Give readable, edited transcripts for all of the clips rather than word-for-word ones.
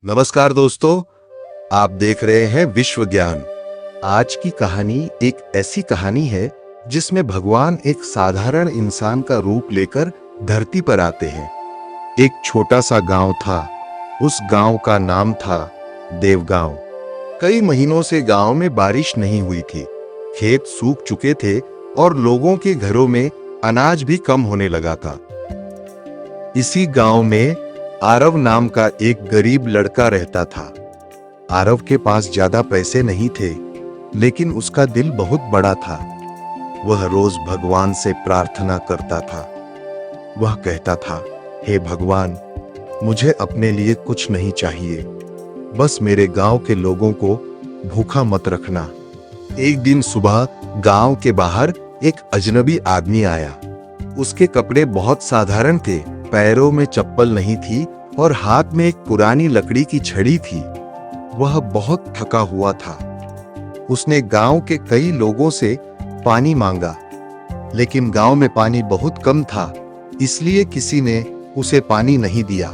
नमस्कार दोस्तों, आप देख रहे हैं विश्व ज्ञान। आज की कहानी एक ऐसी कहानी है जिसमें भगवान एक साधारण इंसान का रूप लेकर धरती पर आते हैं। एक छोटा सा गांव था। उस गांव का नाम था देवगांव। कई महीनों से गांव में बारिश नहीं हुई थी। खेत सूख चुके थे और लोगों के घरों में अनाज भी कम होने लगा था। इसी गांव में आरव नाम का एक गरीब लड़का रहता था। आरव के पास ज्यादा पैसे नहीं थे, लेकिन उसका दिल बहुत बड़ा था। वह रोज भगवान से प्रार्थना करता था। वह कहता था, हे भगवान, मुझे अपने लिए कुछ नहीं चाहिए, बस मेरे गांव के लोगों को भूखा मत रखना। एक दिन सुबह गांव के बाहर एक अजनबी आदमी आया। उसके कपड़े बहुत साधारण थे, पैरों में चप्पल नहीं थी और हाथ में एक पुरानी लकड़ी की छड़ी थी। वह बहुत थका हुआ था। उसने गांव के कई लोगों से पानी मांगा, लेकिन गांव में पानी बहुत कम था, इसलिए किसी ने उसे पानी नहीं दिया।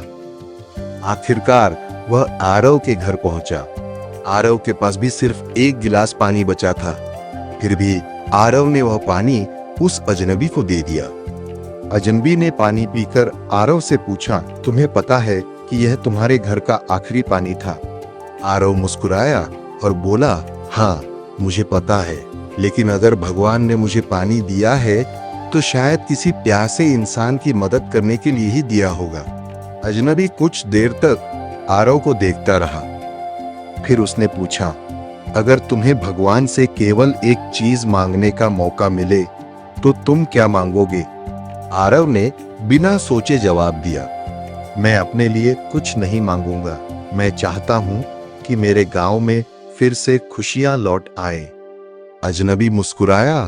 आखिरकार वह आरव के घर पहुंचा। आरव के पास भी सिर्फ एक गिलास पानी बचा था। फिर भी आरव ने वह पानी उस अजनबी को दे दिया। अजनबी ने पानी पीकर आरव से पूछा, तुम्हें पता है कि यह तुम्हारे घर का आखिरी पानी था? आरव मुस्कुराया और बोला, हाँ मुझे पता है, लेकिन अगर भगवान ने मुझे पानी दिया है तो शायद किसी प्यासे इंसान की मदद करने के लिए ही दिया होगा। अजनबी कुछ देर तक आरव को देखता रहा। फिर उसने पूछा, अगर तुम्हें भगवान से केवल एक चीज मांगने का मौका मिले तो तुम क्या मांगोगे? आरव ने बिना सोचे जवाब दिया, मैं अपने लिए कुछ नहीं मांगूंगा। मैं चाहता हूं कि मेरे गांव में फिर से खुशियां लौट आए। अजनबी मुस्कुराया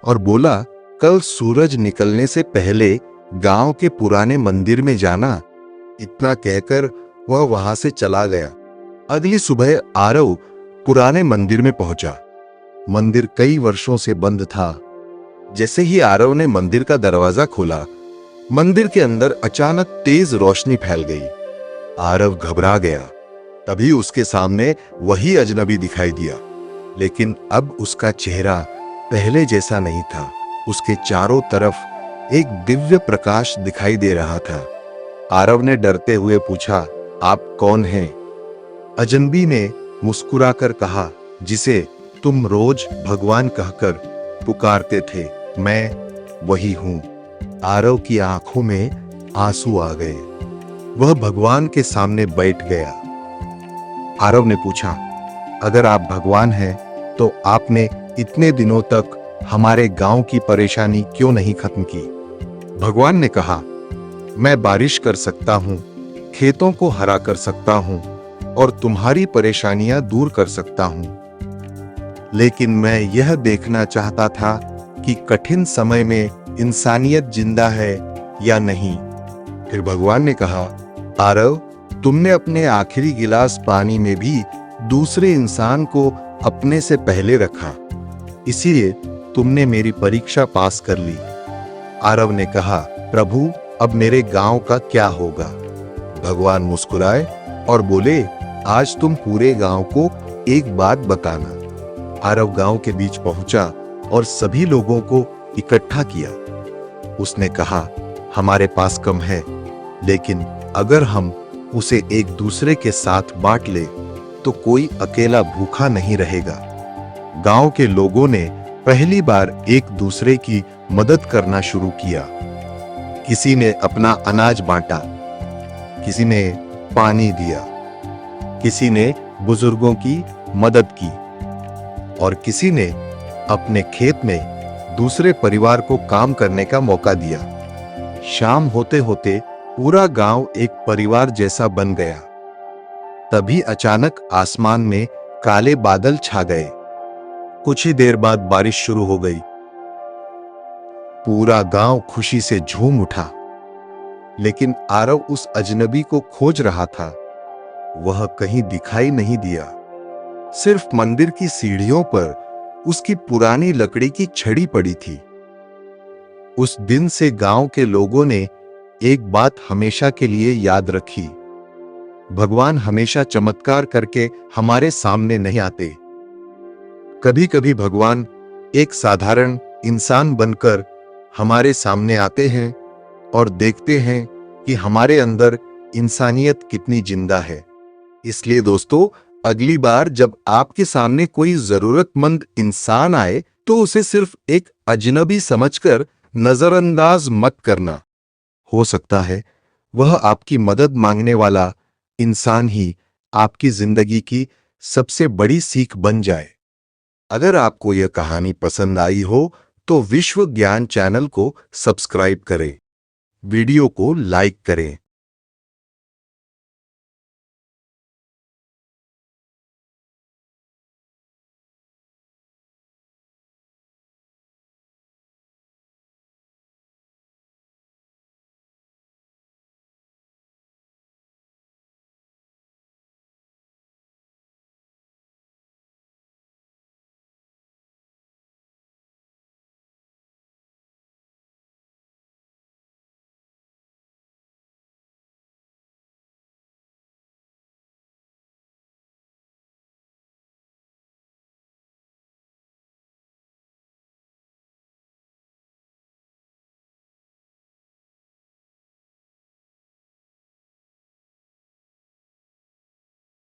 और बोला, कल सूरज निकलने से पहले गांव के पुराने मंदिर में जाना। इतना कहकर वह वहां से चला गया। अगली सुबह आरव पुराने मंदिर में पहुंचा। मंदिर कई वर्षों से बंद था। जैसे ही आरव ने मंदिर का दरवाजा खोला, मंदिर के अंदर अचानक तेज रोशनी फैल गई। आरव घबरा गया। तभी उसके सामने वही अजनबी दिखाई दिया, लेकिन अब उसका चेहरा पहले जैसा नहीं था। उसके चारों तरफ एक दिव्य प्रकाश दिखाई दे रहा था। आरव ने डरते हुए पूछा, आप कौन हैं? अजनबी ने मुस्कुराकर कहा, जिसे तुम रोज भगवान कहकर पुकारते थे, मैं वही हूं। आरव की आंखों में आंसू आ गए। वह भगवान के सामने बैठ गया। आरव ने पूछा, अगर आप भगवान हैं तो आपने इतने दिनों तक हमारे गांव की परेशानी क्यों नहीं खत्म की? भगवान ने कहा, मैं बारिश कर सकता हूं, खेतों को हरा कर सकता हूं और तुम्हारी परेशानियां दूर कर सकता हूं, लेकिन मैं यह देखना चाहता था कि कठिन समय में इंसानियत जिंदा है या नहीं। फिर भगवान ने कहा, आरव, तुमने अपने आखिरी गिलास पानी में भी दूसरे इंसान को अपने से पहले रखा, इसीलिए तुमने मेरी परीक्षा पास कर ली। आरव ने कहा, प्रभु, अब मेरे गांव का क्या होगा? भगवान मुस्कुराए और बोले, आज तुम पूरे गांव को एक बात बताना। आरव गांव के बीच पहुंचा और सभी लोगों को इकट्ठा किया। उसने कहा, हमारे पास कम है, लेकिन अगर हम उसे एक दूसरे के साथ बांट ले तो कोई अकेला भूखा नहीं रहेगा। गांव के लोगों ने पहली बार एक दूसरे की मदद करना शुरू किया। किसी ने अपना अनाज बांटा, किसी ने पानी दिया, किसी ने बुजुर्गों की मदद की और किसी ने अपने खेत में दूसरे परिवार को काम करने का मौका दिया। शाम होते होते पूरा गांव एक परिवार जैसा बन गया। तभी अचानक आसमान में काले बादल छा गए। कुछ ही देर बाद बारिश शुरू हो गई। पूरा गांव खुशी से झूम उठा, लेकिन आरव उस अजनबी को खोज रहा था। वह कहीं दिखाई नहीं दिया। सिर्फ मंदिर की सीढ़ियों पर उसकी पुरानी लकड़ी की छड़ी पड़ी थी। उस दिन से गांव के लोगों ने एक बात हमेशा के लिए याद रखी, भगवान हमेशा चमत्कार करके हमारे सामने नहीं आते। कभी कभी भगवान एक साधारण इंसान बनकर हमारे सामने आते हैं और देखते हैं कि हमारे अंदर इंसानियत कितनी जिंदा है। इसलिए दोस्तों, अगली बार जब आपके सामने कोई जरूरतमंद इंसान आए तो उसे सिर्फ एक अजनबी समझकर नजरअंदाज मत करना। हो सकता है वह आपकी मदद मांगने वाला इंसान ही आपकी जिंदगी की सबसे बड़ी सीख बन जाए। अगर आपको यह कहानी पसंद आई हो तो विश्व ज्ञान चैनल को सब्सक्राइब करें, वीडियो को लाइक करें